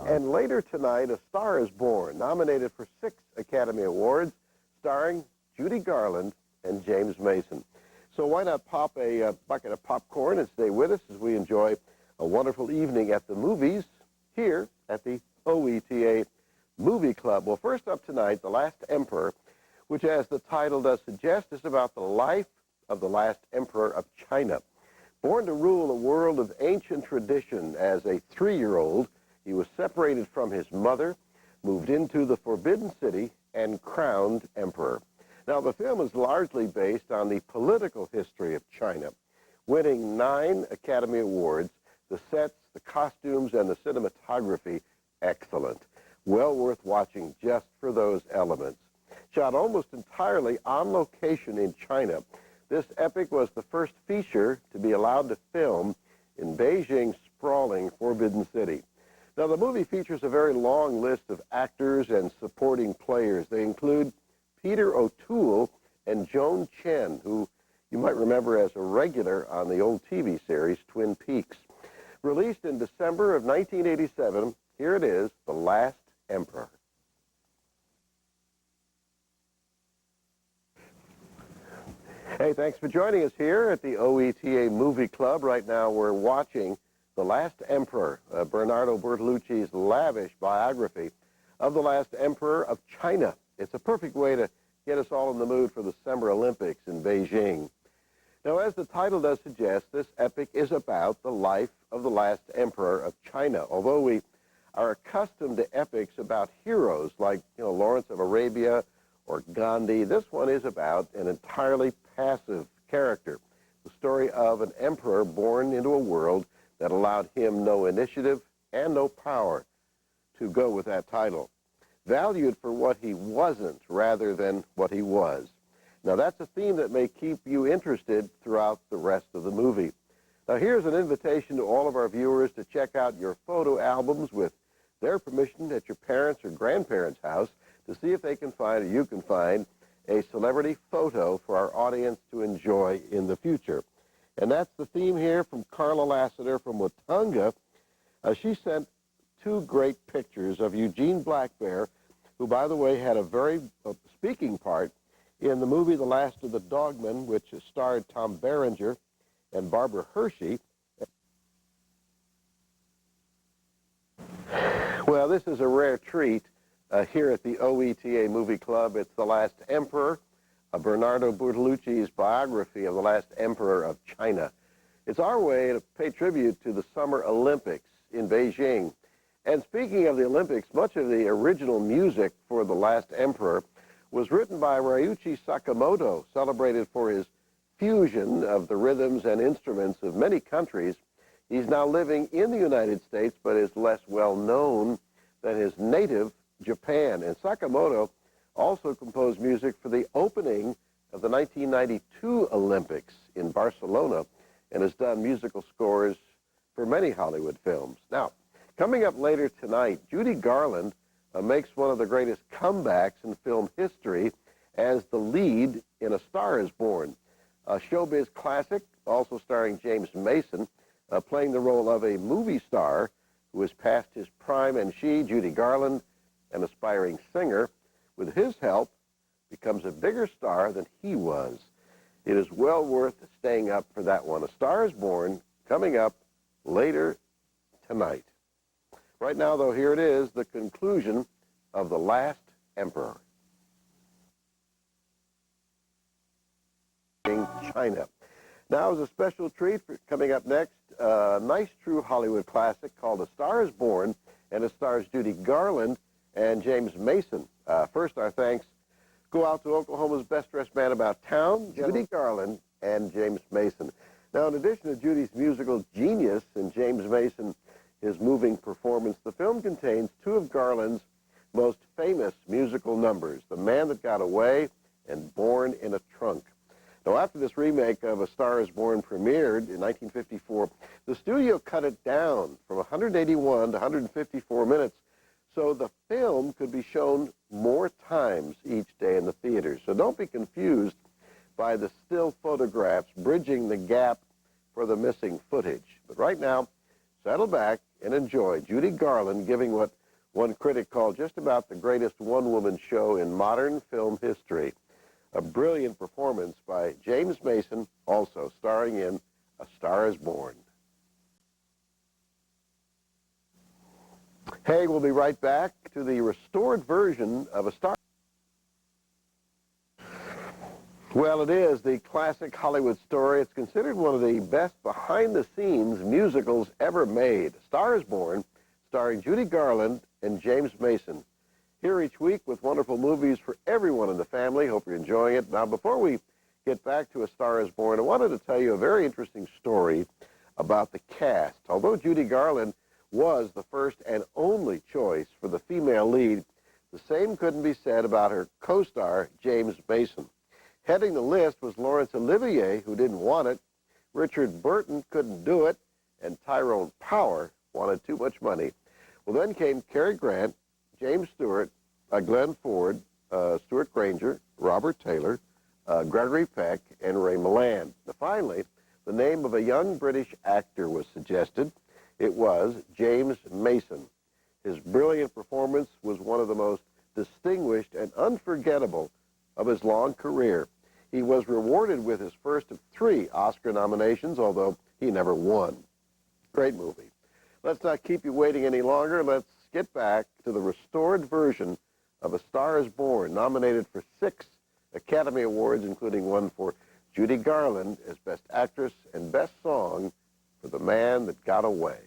And later tonight, A Star is Born, nominated for 6 Academy Awards, starring Judy Garland and James Mason. So why not pop a bucket of popcorn and stay with us as we enjoy a wonderful evening at the movies here at the OETA Movie Club. Well, first up tonight, The Last Emperor, which, as the title does suggest, is about the life of the last emperor of China. Born to rule a world of ancient tradition as a 3-year-old, he was separated from his mother, moved into the Forbidden City, and crowned emperor. Now, the film is largely based on the political history of China, winning 9 Academy Awards. The sets, the costumes, and the cinematography, excellent. Well worth watching just for those elements. Shot almost entirely on location in China, this epic was the first feature to be allowed to film in Beijing's sprawling Forbidden City. Now, the movie features a very long list of actors and supporting players. They include Peter O'Toole and Joan Chen, who you might remember as a regular on the old TV series Twin Peaks. Released in December of 1987, here it is, The Last Emperor. Hey, thanks for joining us here at the OETA Movie Club. Right now we're watching The Last Emperor, Bernardo Bertolucci's lavish biography of the last emperor of China. It's a perfect way to get us all in the mood for the Summer Olympics in Beijing. Now, as the title does suggest, this epic is about the life of the last emperor of China. Although we are accustomed to epics about heroes like, Laurence of Arabia or Gandhi, this one is about an entirely passive character, the story of an emperor born into a world that allowed him no initiative and no power to go with that title. Valued for what he wasn't rather than what he was. Now, that's a theme that may keep you interested throughout the rest of the movie. Now, here's an invitation to all of our viewers to check out your photo albums with their permission at your parents' or grandparents' house to see if they can find, or you can find, a celebrity photo for our audience to enjoy in the future. And that's the theme here from Carla Lassiter from Watonga. She sent 2 great pictures of Eugene Blackbear, who, by the way, had a very speaking part in the movie The Last of the Dogmen, which starred Tom Berenger and Barbara Hershey. Well, this is a rare treat here at the OETA Movie Club. It's The Last Emperor, Bernardo Bertolucci's biography of the last emperor of China. It's our way to pay tribute to the Summer Olympics in Beijing. And speaking of the Olympics, much of the original music for The Last Emperor was written by Ryuichi Sakamoto, celebrated for his fusion of the rhythms and instruments of many countries. He's now living in the United States, but is less well known than his native Japan. And Sakamoto also composed music for the opening of the 1992 Olympics in Barcelona and has done musical scores for many Hollywood films. Now, coming up later tonight, Judy Garland makes one of the greatest comebacks in film history as the lead in A Star is Born, a showbiz classic, also starring James Mason, playing the role of a movie star who is past his prime, and she, Judy Garland, an aspiring singer, with his help, becomes a bigger star than he was. It is well worth staying up for that one. A Star is Born, coming up later tonight. Right now, though, here it is, the conclusion of The Last Emperor. In China. Now, as a special treat for coming up next, a nice true Hollywood classic called A Star is Born, and it stars Judy Garland and James Mason. First, our thanks go out to Oklahoma's best-dressed man about town, Judy Garland and James Mason. Now, in addition to Judy's musical genius and James Mason, his moving performance, the film contains 2 of Garland's most famous musical numbers, The Man That Got Away and Born in a Trunk. Now, after this remake of A Star is Born premiered in 1954, the studio cut it down from 181 to 154 minutes so the film could be shown more times each day in the theaters. So don't be confused by the still photographs bridging the gap for the missing footage. But right now, settle back and enjoy Judy Garland giving what one critic called just about the greatest one-woman show in modern film history. A brilliant performance by James Mason, also starring in A Star is Born. Hey, we'll be right back to the restored version of A Star. Well, it is the classic Hollywood story. It's considered one of the best behind-the-scenes musicals ever made. A Star is Born, starring Judy Garland and James Mason. Here each week with wonderful movies for everyone in the family. Hope you're enjoying it. Now, before we get back to A Star is Born, I wanted to tell you a very interesting story about the cast. Although Judy Garland was the first and only choice for the female lead, the same couldn't be said about her co-star, James Mason. Heading the list was Laurence Olivier, who didn't want it. Richard Burton couldn't do it. And Tyrone Power wanted too much money. Well, then came Cary Grant, James Stewart, Glenn Ford, Stuart Granger, Robert Taylor, Gregory Peck, and Ray Milland. Finally, the name of a young British actor was suggested. It was James Mason. His brilliant performance was one of the most distinguished and unforgettable of his long career. He was rewarded with his first of 3 Oscar nominations, although he never won. Great movie. Let's not keep you waiting any longer. Let's get back to the restored version of A Star is Born, nominated for 6 Academy Awards, including one for Judy Garland as Best Actress and Best Song for The Man That Got Away.